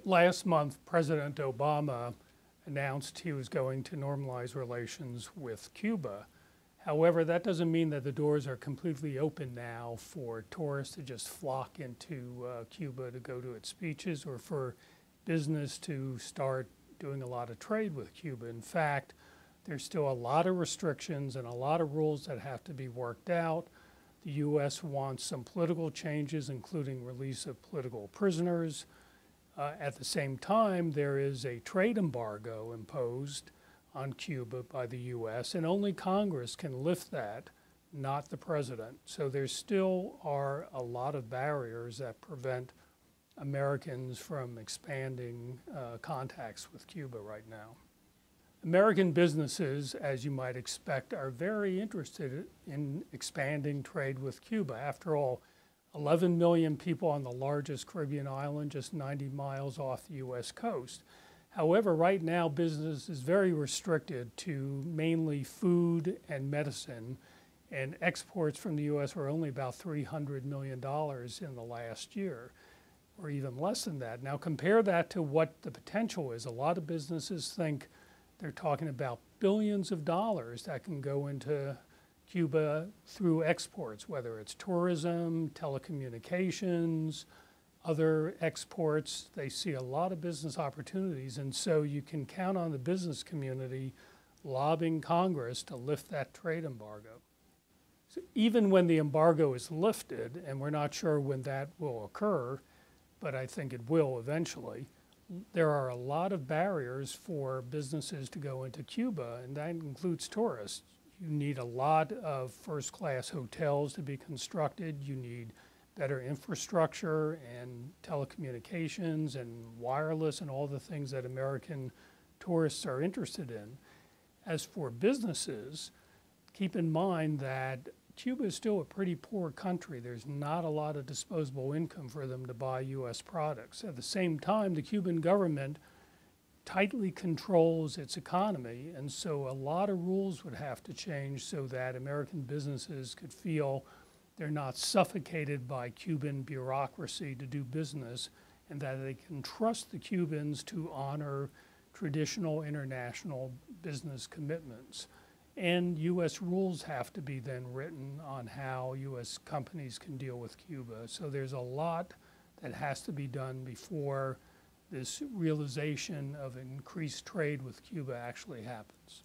Last month, President Obama announced he was going to normalize relations with Cuba. However, that doesn't mean that the doors are completely open now for tourists to just flock into Cuba to go to its beaches or for business to start doing a lot of trade with Cuba. In fact, there's still a lot of restrictions and a lot of rules that have to be worked out. The U.S. wants some political changes, including release of political prisoners. At the same time, there is a trade embargo imposed on Cuba by the U.S., and only Congress can lift that, not the president. So there still are a lot of barriers that prevent Americans from expanding contacts with Cuba right now. American businesses, as you might expect, are very interested in expanding trade with Cuba. After all, 11 million people on the largest Caribbean island, just 90 miles off the U.S. coast. However, right now, business is very restricted to mainly food and medicine, and exports from the U.S. were only about $300 million in the last year, or even less than that. Now, compare that to what the potential is. A lot of businesses think they're talking about billions of dollars that can go into Cuba through exports, whether it's tourism, telecommunications, other exports. They see a lot of business opportunities, and so you can count on the business community lobbying Congress to lift that trade embargo. So even when the embargo is lifted, and we're not sure when that will occur, but I think it will eventually, there are a lot of barriers for businesses to go into Cuba, and that includes tourists. You need a lot of first-class hotels to be constructed. You need better infrastructure and telecommunications and wireless and all the things that American tourists are interested in. As for businesses, keep in mind that Cuba is still a pretty poor country. There's not a lot of disposable income for them to buy U.S. products. At the same time, the Cuban government tightly controls its economy, and so a lot of rules would have to change so that American businesses could feel they're not suffocated by Cuban bureaucracy to do business, and that they can trust the Cubans to honor traditional international business commitments. And U.S. rules have to be then written on how U.S. companies can deal with Cuba. So there's a lot that has to be done before this realization of increased trade with Cuba actually happens.